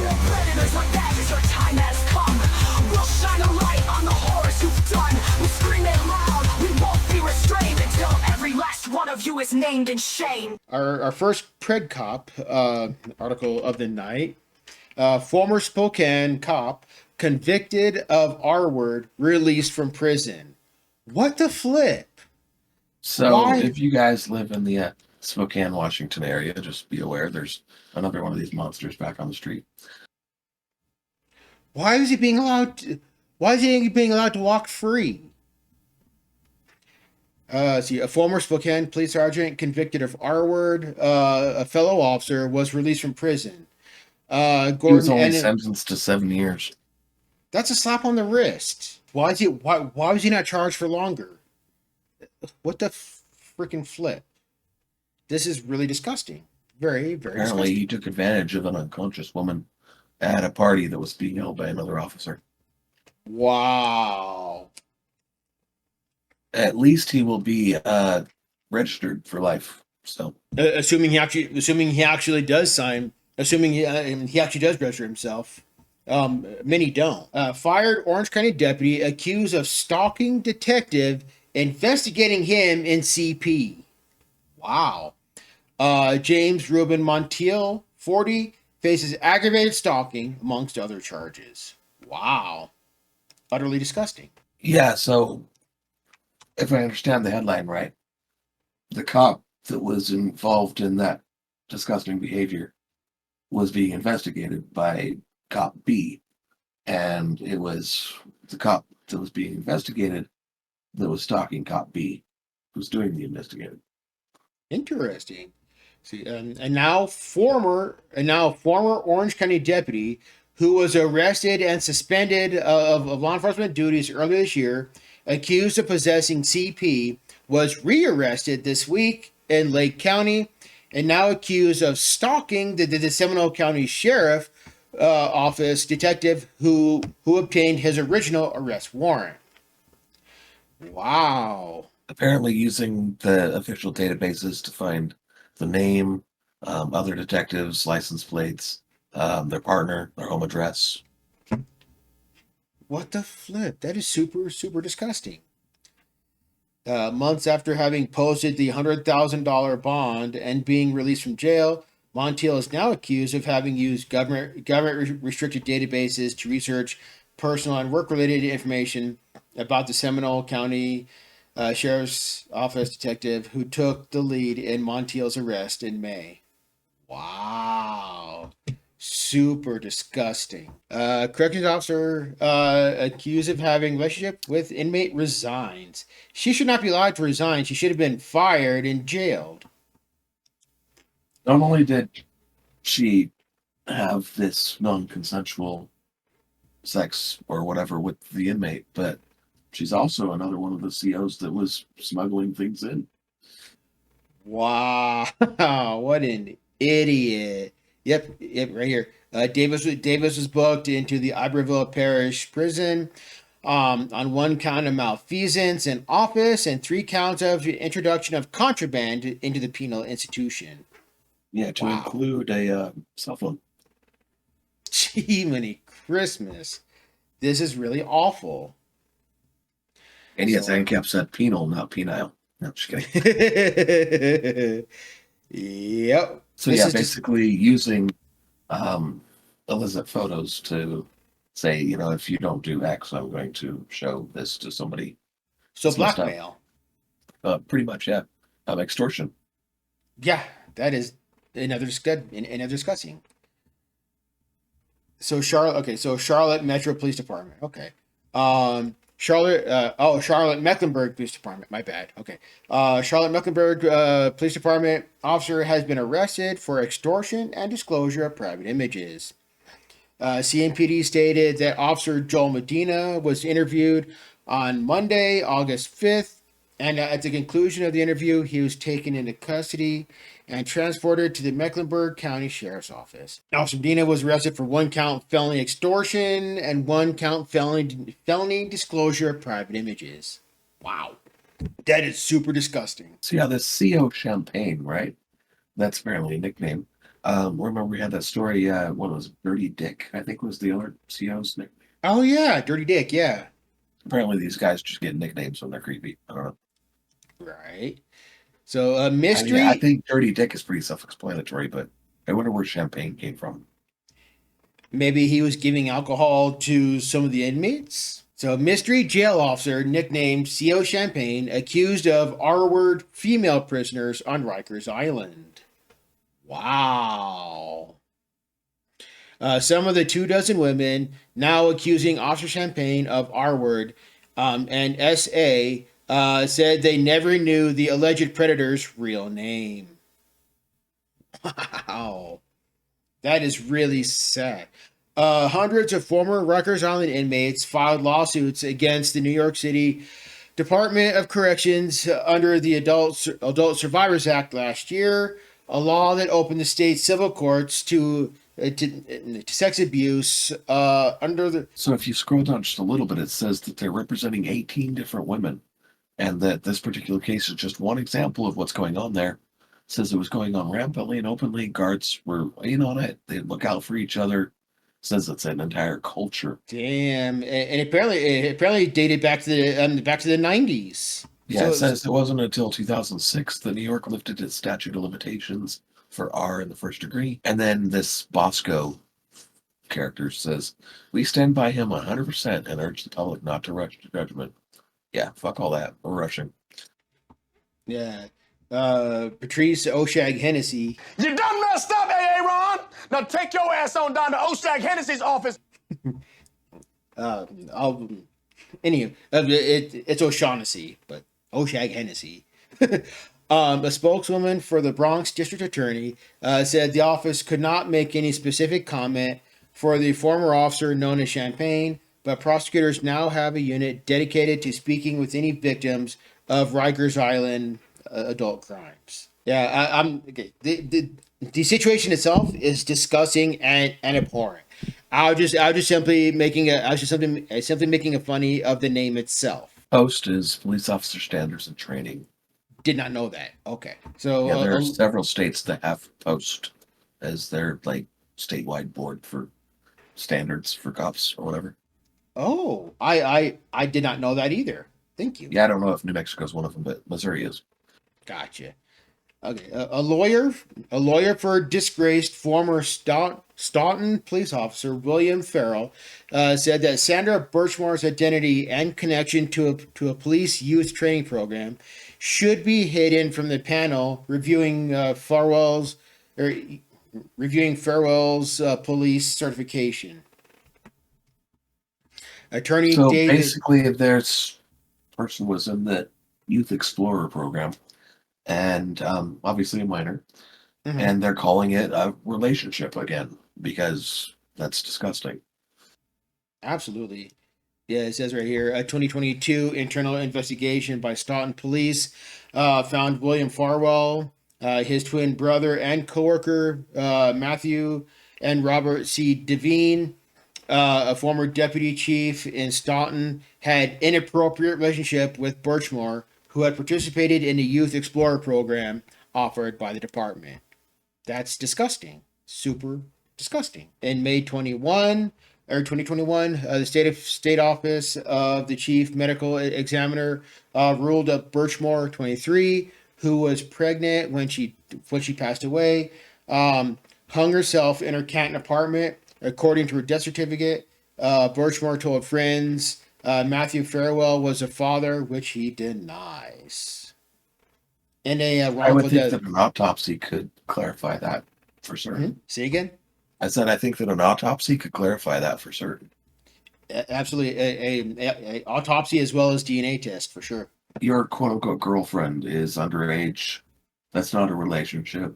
Predators like that is our time has come. We'll shine a light on the horrors you've done. We'll scream it loud, we won't be restrained until every last one of you is named and shamed. Our first Pred Cop article of the night. Former Spokane cop convicted of R-word released from prison. What the flip? So Why? if you guys live in the Spokane, Washington area, just be aware there's another one of these monsters back on the street. Why is he being allowed to walk free? See, a former Spokane police sergeant convicted of R-word, a fellow officer, was released from prison. He Gordon was only sentenced to 7 years. That's a slap on the wrist. Why was he not charged for longer? What the freaking flip? This is really disgusting. Very, very Apparently, disgusting. he took advantage of an unconscious woman at a party that was being held by another officer. Wow. At least he will be registered for life. So, Assuming he actually does register himself. Many don't. Fired Orange County deputy accused of stalking detective investigating him in CP. Wow. James Ruben Montiel, 40, faces aggravated stalking amongst other charges. Wow. Utterly disgusting. yeah, so if I understand the headline right, the cop that was involved in that disgusting behavior was being investigated by Cop B. And it was the cop that was being investigated that was stalking Cop B, who's doing the investigating. Interesting. See, and now former Orange County deputy who was arrested and suspended of law enforcement duties earlier this year, accused of possessing CP, was rearrested this week in Lake County, and now accused of stalking the Seminole County Sheriff Office detective who obtained his original arrest warrant. Wow. Apparently using the official databases to find the name, other detectives, license plates, their partner, their home address. What the flip? That is super, super disgusting. Months after having posted the $100,000 bond and being released from jail, Montiel is now accused of having used government restricted databases to research personal and work-related information about the Seminole County Sheriff's Office detective who took the lead in Montiel's arrest in May. Wow. Super disgusting. Corrections officer accused of having relationship with inmate resigns. She should not be allowed to resign. She should have been fired and jailed. Not only did she have this non-consensual sex or whatever with the inmate, but she's also another one of the COs that was smuggling things in. Wow. What an idiot. Yep, right here. Davis was booked into the Iberville Parish Prison on one count of malfeasance in office and 3 counts of introduction of contraband into the penal institution. Yeah, to include a cell phone. Jiminy Christmas. This is really awful. And yes, AnCap said penal, not penile. No, just kidding. Yep. So yeah, basically using illicit photos to say, if you don't do X, I'm going to show this to somebody. So blackmail. Pretty much, yeah. Extortion. Yeah, that is another discussing. So Charlotte Metro Police Department. Okay. Charlotte Mecklenburg Police Department. My bad. Okay. Charlotte Mecklenburg Police Department officer has been arrested for extortion and disclosure of private images. CMPD stated that Officer Joel Medina was interviewed on Monday, August 5th, and at the conclusion of the interview, he was taken into custody and transported to the Mecklenburg County Sheriff's Office. Officer Medina was arrested for 1 count felony extortion and 1 count felony disclosure of private images. Wow. That is super disgusting. So yeah, this CO Champagne, right? That's apparently a nickname. Remember we had that story, what was it, Dirty Dick, I think was the other CO's name. Oh yeah, Dirty Dick. Yeah. Apparently these guys just get nicknames when they're creepy. I don't know. Right. So I mean, I mystery. think Dirty Dick is pretty self-explanatory, but I wonder where champagne came from. Maybe he was giving alcohol to some of the inmates. So, mystery jail officer nicknamed CO Champagne accused of R-word female prisoners on Rikers Island. Wow. Some of the 24 women now accusing Officer Champagne of R-word and SA said they never knew the alleged predator's real name. Wow. That is really sad. Hundreds of former Rikers Island inmates filed lawsuits against the New York City Department of Corrections under the Adult Survivors Act last year, a law that opened the state's civil courts to sex abuse under the. So if you scroll down just a little bit, it says that they're representing 18 different women, and that this particular case is just one example of what's going on there. It says it was going on rampantly and openly. Guards were in on it. They look out for each other. It says it's an entire culture. Damn, and apparently dated back to the 90s. Yeah, So it says it wasn't until 2006 that New York lifted its statute of limitations for R in the first degree. And then this Bosco character says, "We stand by him 100% and urge the public not to rush to judgment." Yeah, fuck all that. We're rushing. yeah, Patrice Oshag Hennessy. You done messed up, A.A. Ron. Now take your ass on down to Oshag Hennessy's office. I'll anyway, it's O'Shaughnessy, but Oshag Hennessy. A spokeswoman for the Bronx District Attorney said the office could not make any specific comment for the former officer known as Champagne, but prosecutors now have a unit dedicated to speaking with any victims of Rikers Island adult crimes. Yeah, I'm okay. The situation itself is disgusting and abhorrent. I was just simply making a funny of the name itself. Post is police officer standards and training. Did not know that. Okay, so Yeah, there are several states that have post as their like statewide board for standards for cops or whatever. oh, I did not know that either. Thank you. Yeah, I don't know if New Mexico is one of them, but Missouri is. Gotcha. Okay, a lawyer for disgraced former Staunton police officer William Farrell said that Sandra Birchmore's identity and connection to a police youth training program should be hidden from the panel reviewing Farwell's police certification. Attorney So David. basically, if there's person was in the Youth Explorer program, and obviously a minor, Mhm. and they're calling it a relationship again because that's disgusting. Absolutely. Yeah, it says right here a 2022 internal investigation by Staunton Police found William Farwell, his twin brother and coworker Matthew and Robert C. Devine, a former deputy chief in Staunton, had inappropriate relationship with Birchmore, who had participated in the Youth Explorer program offered by the department. That's disgusting. Super disgusting. In May 2021, the state office of the chief medical examiner ruled up Birchmore, 23, who was pregnant when she passed away, hung herself in her Canton apartment, according to her death certificate. Birchmore told friends Matthew Farwell was a father, which he denies. And a I would wrongful think death. that an autopsy could clarify that for certain. Say again? I said I think that an autopsy could clarify that for certain. Absolutely, a autopsy as well as DNA test for sure. Your quote unquote girlfriend is underage. That's not a relationship.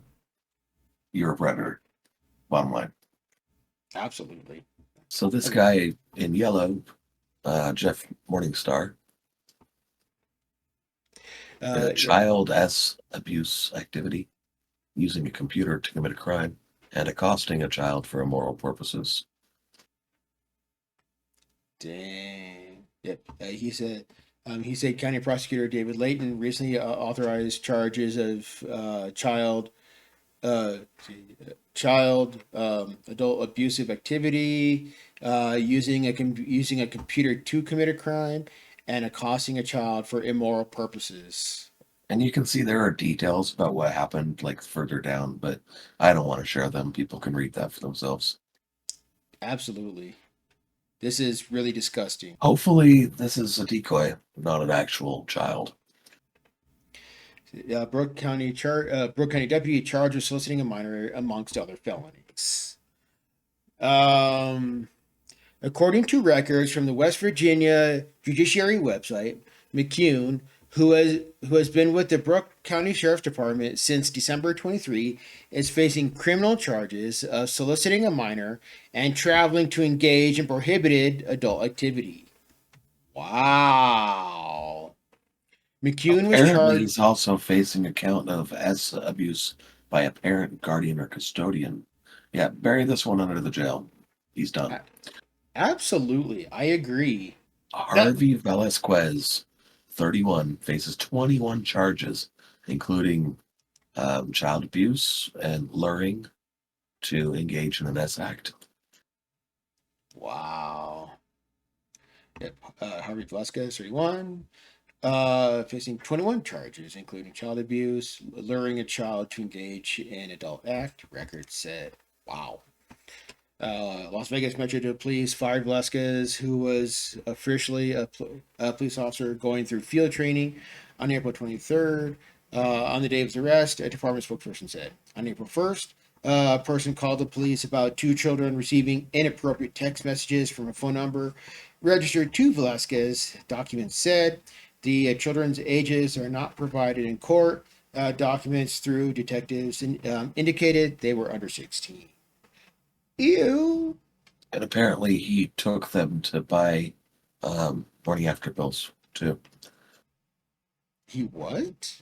You're a predator. Bottom line. Absolutely. So this guy in yellow, Jeff Morningstar, child abuse activity, using a computer to commit a crime, and accosting a child for immoral purposes. Dang. Yep. He said County Prosecutor David Layton recently authorized charges of child child adult abusive activity, using using a computer to commit a crime, and accosting a child for immoral purposes. And you can see there are details about what happened like further down, but I don't want to share them. People can read that for themselves. Absolutely. This is really disgusting. Hopefully, this is a decoy, not an actual child. Brooke County deputy charged with soliciting a minor amongst other felonies. According to records from the West Virginia Judiciary website, McCune, who has been with the Brooke County Sheriff's Department since December 23, is facing criminal charges of soliciting a minor and traveling to engage in prohibited adult activity. Wow. McCune was Apparently, charged. he's also facing a count of abuse by a parent, guardian, or custodian. Yeah, bury this one under the jail. He's done. Absolutely, I agree. Harvey Velasquez, 31, faces 21 charges, including child abuse and luring to engage in an S act. Wow. Yep. Harvey Velasquez, 31, facing 21 charges, including child abuse, luring a child to engage in adult act. Record said. Wow. Las Vegas Metro Police fired Velasquez, who was officially a police officer going through field training on April 23rd. On the day of his arrest, a department spokesperson said. On April 1st, a person called the police about two children receiving inappropriate text messages from a phone number registered to Velasquez. Documents said the children's ages are not provided in court. Documents through detectives indicated they were under 16. Ew. And apparently he took them to buy morning after pills too. He what?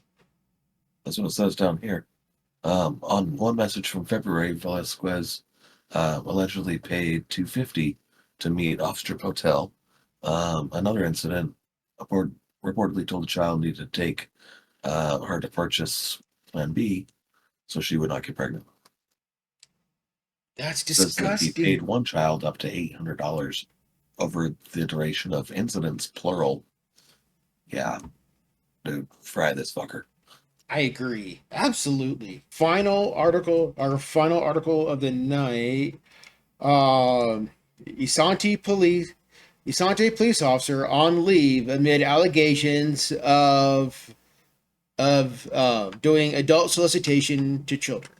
That's what it says down here. On one message from February, Velasquez allegedly paid $250 to meet off Strip Hotel. Another incident reportedly told the child needed to take her to purchase Plan B so she would not get pregnant. That's Says that he disgusting. paid one child up to $800 over the duration of incidents, plural. Yeah, dude, fry this fucker. I agree. Absolutely. Final article of the night. Isanti police officer on leave amid allegations of doing adult solicitation to children.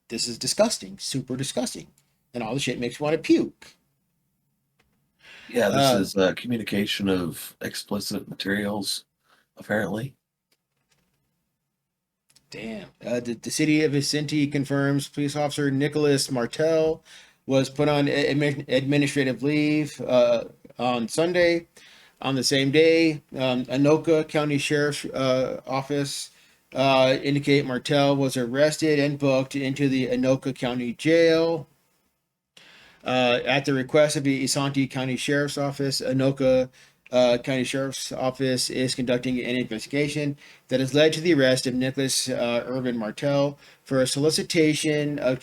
This is disgusting, super disgusting, and all the shit makes me want to puke. Yeah, this is communication of explicit materials, apparently. Damn. The city of Vicente confirms police officer Nicholas Martel was put on administrative leave on Sunday. On the same day, Anoka County Sheriff's Office indicate Martel was arrested and booked into the Anoka County Jail. At the request of the Isanti County Sheriff's Office, Anoka County Sheriff's Office is conducting an investigation that has led to the arrest of Nicholas Urban Martel for a solicitation of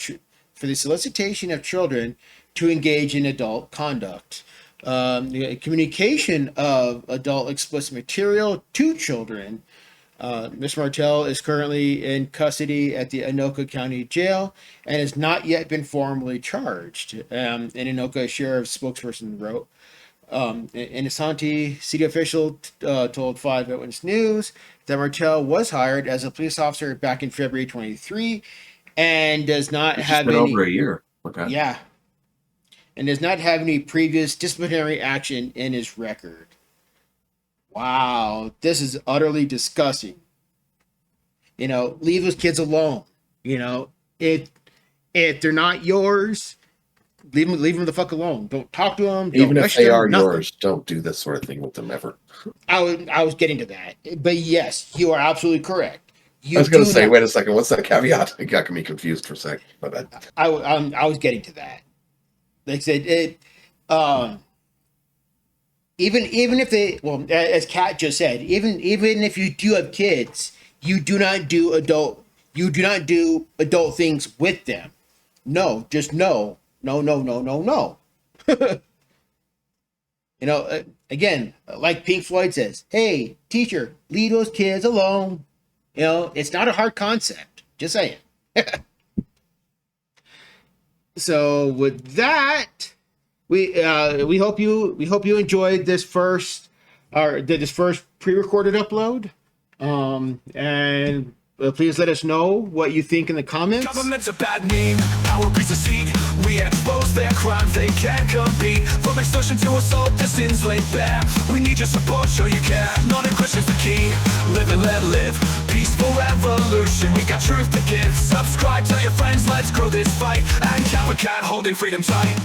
children to engage in adult conduct. The communication of adult explicit material to children. Ms. Martel is currently in custody at the Anoka County Jail and has not yet been formally charged. An Anoka Sheriff's spokesperson wrote. An Isanti city official told 5 Eyewitness News that Martel was hired as a police officer back in February 23 and does not have been any. Over a year. Okay. Yeah. And does not have any previous disciplinary action in his record. Wow, this is utterly disgusting. Leave those kids alone. If they're not yours, leave them the fuck alone. Don't talk to them. Even if they are nothing. yours, don't do this sort of thing with them ever. I was getting to that, but yes, you are absolutely correct. I was going to say, wait a second, what's that caveat? It got me confused for a second. But I was getting to that. Like I said, even if they, well, as Kat just said, even if you do have kids, you do not do adult things with them. No, just no. No. You know, again, like Pink Floyd says, hey, teacher, leave those kids alone. You know, it's not a hard concept. Just saying. So with that, we hope you enjoyed this first pre-recorded upload. And please let us know what you think in the comments. Government's a bad name, power breeds a seed. We expose their crimes, they can't compete. From extortion to assault, the sins laid bare. We need your support, show you care. Non-aggression's the key, live and let live. Peaceful revolution, we got truth to give. Subscribe, tell your friends, let's grow this fight. AnCapCopWatch, holding freedom tight.